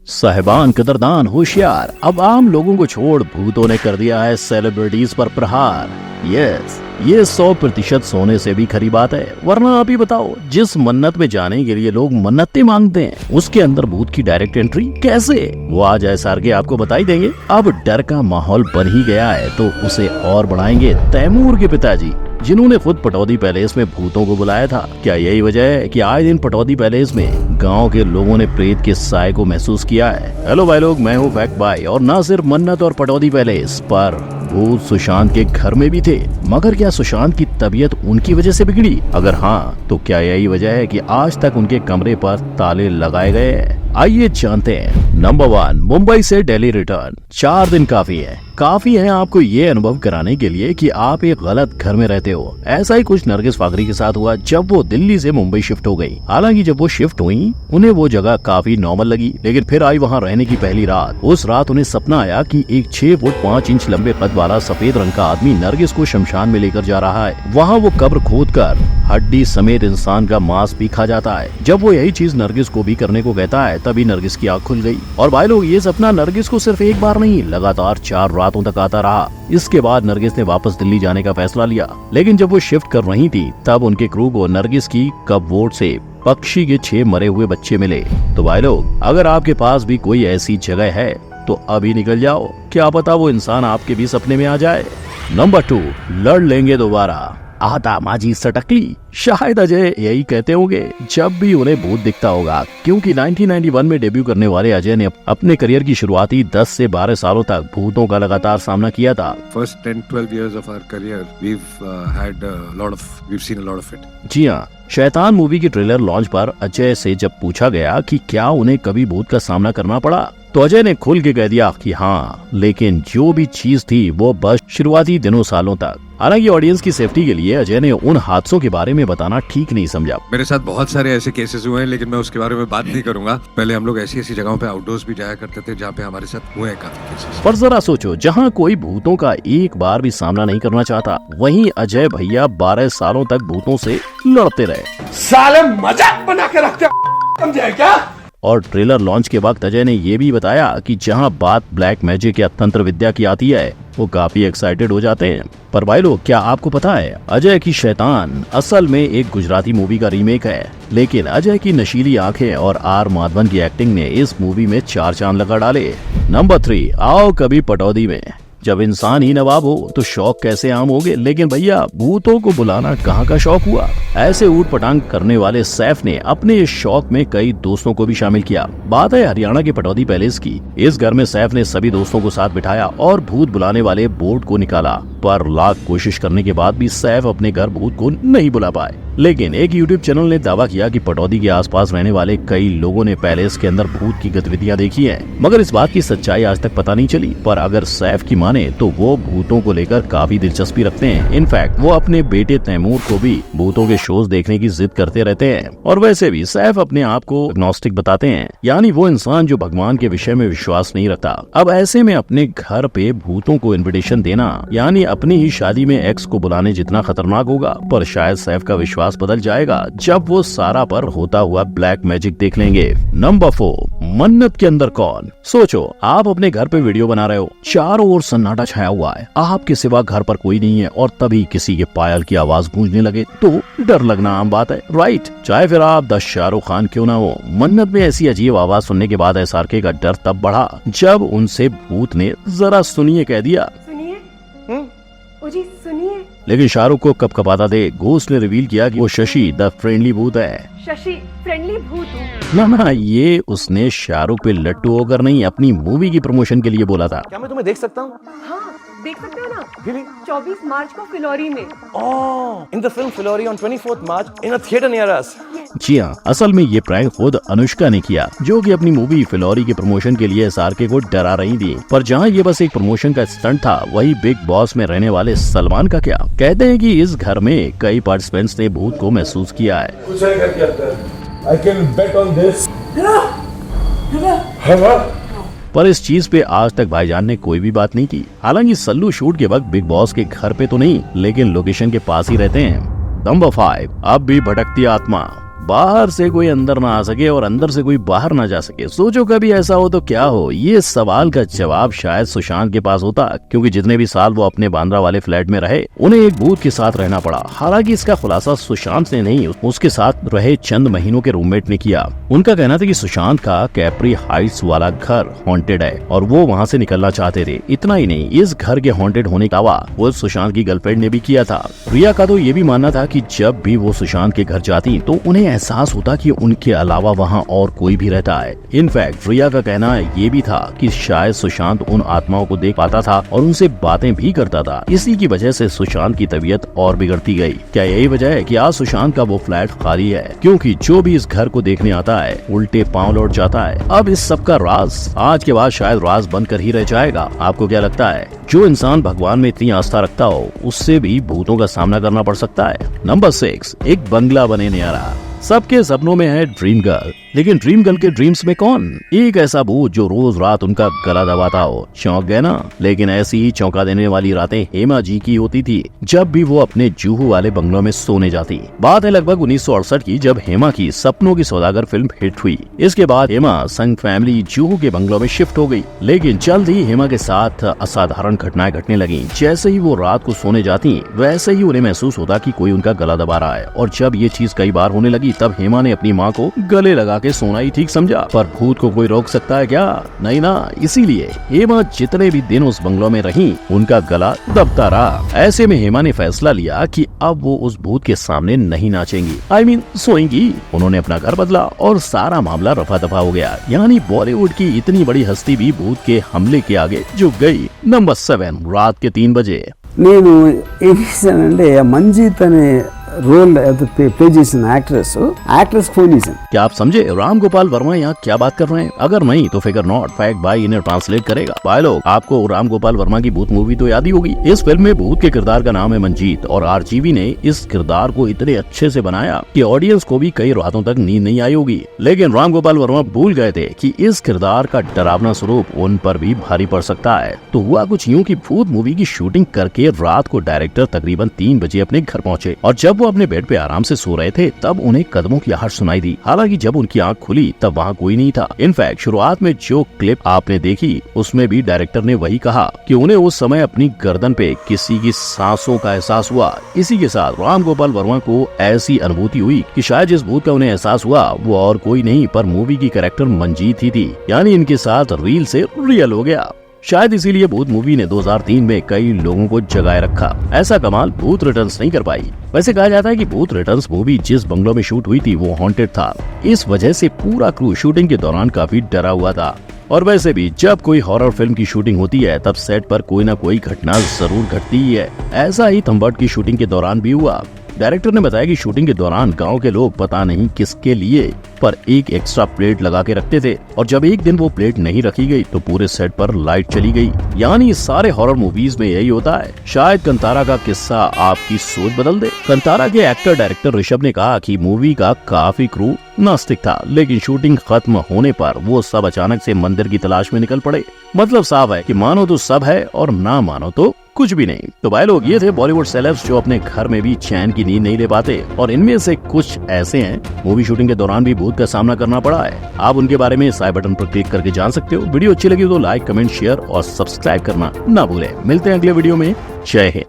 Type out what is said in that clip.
साहिबान कदरदान होशियार, अब आम लोगों को छोड़ भूतों ने कर दिया है सेलिब्रिटीज पर प्रहार। यस, ये 100% सोने से भी खरी बात है। वरना आप ही बताओ, जिस मन्नत में जाने के लिए लोग मन्नतें मांगते हैं, उसके अंदर भूत की डायरेक्ट एंट्री कैसे? वो आज SR के आपको बता ही देंगे। अब डर का माहौल बन ही गया है तो उसे और बढ़ाएंगे तैमूर के पिताजी, जिन्होंने खुद पटौदी पैलेस में भूतों को बुलाया था। क्या यही वजह है कि आए दिन पटौदी पैलेस में गांव के लोगों ने प्रेत के साय को महसूस किया है? हेलो भाई लोग, मैं हूँ फैक्ट भाई, और ना सिर्फ मन्नत और पटौदी पैलेस पर भूत सुशांत के घर में भी थे। मगर क्या सुशांत की तबीयत उनकी वजह से बिगड़ी? अगर हाँ, तो क्या यही वजह है कि आज तक उनके कमरे पर ताले लगाए गए हैं? आइए जानते हैं। नंबर 1, मुंबई से दिल्ली रिटर्न। 4 दिन काफी है आपको ये अनुभव कराने के लिए कि आप एक गलत घर में रहते हो। ऐसा ही कुछ नरगिस फाकरी के साथ हुआ जब वो दिल्ली से मुंबई शिफ्ट हो गई। हालांकि जब वो शिफ्ट हुई, उन्हें वो जगह काफी नॉर्मल लगी, लेकिन फिर आई वहाँ रहने की पहली रात। उस रात उन्हें सपना आया कि एक 6 फुट 5 इंच लंबे कद वाला सफेद रंग का आदमी नरगिस को शमशान में लेकर जा रहा है। वहाँ वो कब्र खोद कर हड्डी समेत इंसान का मांस भी खा जाता है। जब वो यही चीज नरगिस को भी करने को कहता है, तभी नरगिस की आँख खुल गई। और भाई लोग, ये सपना नरगिस को सिर्फ एक बार नहीं, लगातार 4 रातों तक आता रहा। इसके बाद नरगिस ने वापस दिल्ली जाने का फैसला लिया, लेकिन जब वो शिफ्ट कर रही थी, तब उनके क्रू को नरगिस की कपबोर्ड से पक्षी के 6 मरे हुए बच्चे मिले। तो भाई लोग, अगर आपके पास भी कोई ऐसी जगह है तो अभी निकल जाओ, क्या पता वो इंसान आपके भी सपने में आ जाए। नंबर 2, लड़ लेंगे दोबारा। आता माजी सटकली। शायद अजय यही कहते होंगे जब भी उन्हें भूत दिखता होगा, क्योंकि 1991 में डेब्यू करने वाले अजय ने अपने करियर की शुरुआती 10 से 12 सालों तक भूतों का लगातार सामना किया था। First 10-12 years of our career, we've seen a lot of it. जी हाँ, शैतान मूवी की ट्रेलर लॉन्च पर अजय से जब पूछा गया कि क्या उन्हें कभी भूत का सामना करना पड़ा, तो अजय ने खुल के कह दिया कि हाँ, लेकिन जो भी चीज थी वो बस शुरुआती दिनों सालों तक। हालांकि ऑडियंस की सेफ्टी के लिए अजय ने उन हादसों के बारे में बताना ठीक नहीं समझा। मेरे साथ बहुत सारे ऐसे केसेस हुए हैं, लेकिन मैं उसके बारे में बात नहीं करूंगा। पहले हम लोग ऐसी जगहों पे आउटडोर्स भी जाया करते थे जहाँ पे हमारे साथ हुए हैं काफी केसेस। पर जरा सोचो, जहाँ कोई भूतों का एक बार भी सामना नहीं करना चाहता, वहीं अजय भैया 12 सालों तक भूतों से लड़ते रहे। साले मजाक बना के रखते, समझे क्या? और ट्रेलर लॉन्च के वक्त अजय ने ये भी बताया कि जहां बात ब्लैक मैजिक या तंत्र विद्या की आती है, वो काफी एक्साइटेड हो जाते हैं। पर भाई लोग, क्या आपको पता है, अजय की शैतान असल में एक गुजराती मूवी का रीमेक है। लेकिन अजय की नशीली आंखें और R माधवन की एक्टिंग ने इस मूवी में 4 चांद लगा डाले। नंबर 3, आओ कभी पटौदी में। जब इंसान ही नवाब हो तो शौक कैसे आम होंगे, लेकिन भैया भूतों को बुलाना कहाँ का शौक हुआ। ऐसे ऊट पटांग करने वाले सैफ ने अपने इस शौक में कई दोस्तों को भी शामिल किया। बात है हरियाणा के पटौदी पैलेस की। इस घर में सैफ ने सभी दोस्तों को साथ बिठाया और भूत बुलाने वाले बोर्ड को निकाला। पर लाख कोशिश करने के बाद भी सैफ अपने घर भूत को नहीं बुला पाए। लेकिन एक यूट्यूब चैनल ने दावा किया कि पटौदी के आसपास रहने वाले कई लोगों ने पैलेस के अंदर भूत की गतिविधियां देखी हैं। मगर इस बात की सच्चाई आज तक पता नहीं चली। पर अगर सैफ की माने तो वो भूतों को लेकर काफी दिलचस्पी रखते हैं। इनफैक्ट वो अपने बेटे तैमूर को भी भूतों के शोज देखने की जिद करते रहते हैं। और वैसे भी सैफ अपने आप को एग्नोस्टिक बताते हैं, यानी वो इंसान जो भगवान के विषय में विश्वास नहीं रखता। अब ऐसे में अपने घर पे भूतों को इन्विटेशन देना, यानी अपनी ही शादी में एक्स को बुलाने जितना खतरनाक होगा। पर शायद सैफ का विश्वास बदल जाएगा जब वो सारा पर होता हुआ ब्लैक मैजिक देख लेंगे। नंबर 4, मन्नत के अंदर कौन। सोचो, आप अपने घर पे वीडियो बना रहे हो, चारों ओर सन्नाटा छाया हुआ है, आपके सिवा घर पर कोई नहीं है, और तभी किसी के पायल की आवाज गूंजने लगे तो डर लगना आम बात है, राइट? चाहे फिर आप 10 शाहरुख खान क्यों ना हो। मन्नत में ऐसी अजीब आवाज सुनने के बाद SRK का डर तब बढ़ा जब उनसे भूत ने जरा सुनिए कह दिया। जी सुनिए। लेकिन शाहरुख को कपकपाता दे घोस्ट ने रिवील किया कि वो शशि द फ्रेंडली भूत है। शशि फ्रेंडली भूत हूँ? ना, ये उसने शाहरुख पे लट्टू होकर नहीं, अपनी मूवी की प्रमोशन के लिए बोला था। क्या मैं तुम्हें देख सकता हूँ? हाँ, देख सकते हो ना। Really? 24 मार्च को फिलौरी में। In the film Filori on 24th March in a theater near us. जी हाँ, असल में ये प्रैंक खुद अनुष्का ने किया, जो कि अपनी मूवी फिलौरी के प्रमोशन के लिए SRK को डरा रही थी। पर जहाँ ये बस एक प्रमोशन का स्टंट था, वही बिग बॉस में रहने वाले सलमान का क्या। कहते हैं कि इस घर में कई पार्टिसिपेंट्स ने भूत को महसूस किया है। I can bet on this. पर इस चीज पे आज तक भाईजान ने कोई भी बात नहीं की। हालांकि सल्लू शूट के वक्त बिग बॉस के घर पे तो नहीं, लेकिन लोकेशन के पास ही रहते हैं। नंबर 5, अब भी भटकती आत्मा। बाहर से कोई अंदर ना आ सके और अंदर से कोई बाहर ना जा सके। सोचो कभी ऐसा हो तो क्या हो। ये सवाल का जवाब शायद सुशांत के पास होता, क्योंकि जितने भी साल वो अपने बांद्रा वाले फ्लैट में रहे उन्हें एक भूत के साथ रहना पड़ा। हालांकि इसका खुलासा सुशांत ने नहीं, उसके साथ रहे चंद महीनों के रूममेट ने किया। उनका कहना था कि सुशांत का कैप्री हाइट्स वाला घर हॉन्टेड है और वो वहाँ से निकलना चाहते थे। इतना ही नहीं, इस घर के हॉन्टेड होने का दावा वो सुशांत की गर्लफ्रेंड ने भी किया था। रिया का तो ये भी मानना था कि जब भी वो सुशांत के घर जाती तो उन्हें एहसास होता कि उनके अलावा वहाँ और कोई भी रहता है। इनफैक्ट रिया का कहना ये भी था कि शायद सुशांत उन आत्माओं को देख पाता था और उनसे बातें भी करता था। इसी की वजह से सुशांत की तबीयत और बिगड़ती गई। क्या यही वजह है कि आज सुशांत का वो फ्लैट खाली है, क्योंकि जो भी इस घर को देखने आता है उल्टे पांव लौट जाता है। अब इस सब का राज आज के बाद शायद राज बनकर ही रह जाएगा। आपको क्या लगता है? जो इंसान भगवान में इतनी आस्था रखता हो उससे भी भूतों का सामना करना पड़ सकता है। नंबर 6, एक बंगला बने न्यारा। सबके सपनों में है ड्रीम गर्ल, लेकिन ड्रीम गर्ल के ड्रीम्स में कौन? एक ऐसा भूत जो रोज रात उनका गला दबाता हो। चौंक गए ना? लेकिन ऐसी ही चौंका देने वाली रातें हेमा जी की होती थी जब भी वो अपने जूहू वाले बंगलों में सोने जाती। बात है लगभग 1968 की, जब हेमा की सपनों की सौदागर फिल्म हिट हुई। इसके बाद हेमा संग फैमिली जूहू के बंगलों में शिफ्ट हो गई। लेकिन जल्द ही हेमा के साथ असाधारण घटनाएं घटने लगी। जैसे ही वो रात को सोने जाती वैसे ही उन्हें महसूस होता कि कोई उनका गला दबा रहा है। और जब ये चीज कई बार होने लगी तब हेमा ने अपनी माँ को गले लगा के सोना ही ठीक समझा। पर भूत को कोई रोक सकता है क्या? नहीं ना। इसीलिए हेमा जितने भी दिन उस बंगलों में रही उनका गला दबता रहा। ऐसे में हेमा ने फैसला लिया कि अब वो उस भूत के सामने नहीं नाचेंगी, सोएंगी। उन्होंने अपना घर बदला और सारा मामला रफा दफा हो गया। यानी बॉलीवुड की इतनी बड़ी हस्ती भी भूत के हमले के आगे झुक गई। नंबर 7, रात के 3 बजे। నేను ఏం చేశానంటే మంజీత్ అనే రోల్ ప్లే చేసిన యాక్ట్రెస్ ఫోన్ చేశాను. क्या आप समझे? राम गोपाल वर्मा यहाँ क्या बात कर रहे हैं? अगर नहीं तो फिगर नॉट, फैक्ट भाई इन्हें ट्रांसलेट करेगा। भाई लोग, आपको राम गोपाल वर्मा की भूत मूवी तो याद ही होगी। इस फिल्म में भूत के किरदार का नाम है मंजीत और आरजीवी ने इस किरदार को इतने अच्छे से बनाया कि ऑडियंस को भी कई रातों तक नींद नहीं आई होगी। लेकिन राम गोपाल वर्मा भूल गए थे कि इस किरदार का डरावना स्वरूप उन पर भी भारी पड़ सकता है। तो हुआ कुछ यूँ कि भूत मूवी की शूटिंग करके रात को डायरेक्टर तकरीबन 3 बजे अपने घर पहुंचे और जब वो अपने बेड पे आराम से सो रहे थे तब उन्हें कदमों की आहट सुनाई दी। हालांकि जब उनकी आंख खुली तब वहाँ कोई नहीं था। इनफैक्ट शुरुआत में जो क्लिप आपने देखी उसमें भी डायरेक्टर ने वही कहा कि उन्हें उस समय अपनी गर्दन पे किसी की सांसों का एहसास हुआ। इसी के साथ राम गोपाल वर्मा को ऐसी अनुभूति हुई कि शायद जिस भूत का उन्हें एहसास हुआ वो और कोई नहीं पर मूवी की कैरेक्टर मंजीत ही थी। यानी इनके साथ रील से रियल हो गया। शायद इसीलिए भूत मूवी ने 2003 में कई लोगों को जगाए रखा। ऐसा कमाल भूत रिटर्न्स नहीं कर पाई। वैसे कहा जाता है कि भूत रिटर्न्स मूवी जिस बंगलों में शूट हुई थी वो हॉन्टेड था। इस वजह से पूरा क्रू शूटिंग के दौरान काफी डरा हुआ था। और वैसे भी जब कोई हॉरर फिल्म की शूटिंग होती है तब सेट पर कोई ना कोई घटना जरूर घटती ही है। ऐसा ही थंबर्ड की शूटिंग के दौरान भी हुआ। डायरेक्टर ने बताया कि शूटिंग के दौरान गांव के लोग पता नहीं किसके लिए पर एक एक्स्ट्रा प्लेट लगा के रखते थे और जब एक दिन वो प्लेट नहीं रखी गई तो पूरे सेट पर लाइट चली गई। यानी सारे हॉरर मूवीज में यही होता है। शायद कंतारा का किस्सा आपकी सोच बदल दे। कंतारा के एक्टर डायरेक्टर ऋषभ ने कहा कि मूवी का काफी क्रू नास्तिक था, लेकिन शूटिंग खत्म होने पर वो सब अचानक से मंदिर की तलाश में निकल पड़े। मतलब साफ है कि मानो तो सब है और ना मानो तो कुछ भी नहीं। तो भाई लोग, ये थे बॉलीवुड सेलेब्स जो अपने घर में भी चैन की नींद नहीं ले पाते और इनमें से कुछ ऐसे हैं मूवी शूटिंग के दौरान भी भूत का सामना करना पड़ा है। आप उनके बारे में इस आई बटन पर क्लिक करके जान सकते हो। वीडियो अच्छी लगी तो लाइक, कमेंट, शेयर और सब्सक्राइब करना ना भूलें। मिलते हैं अगले वीडियो में। जय हिंद।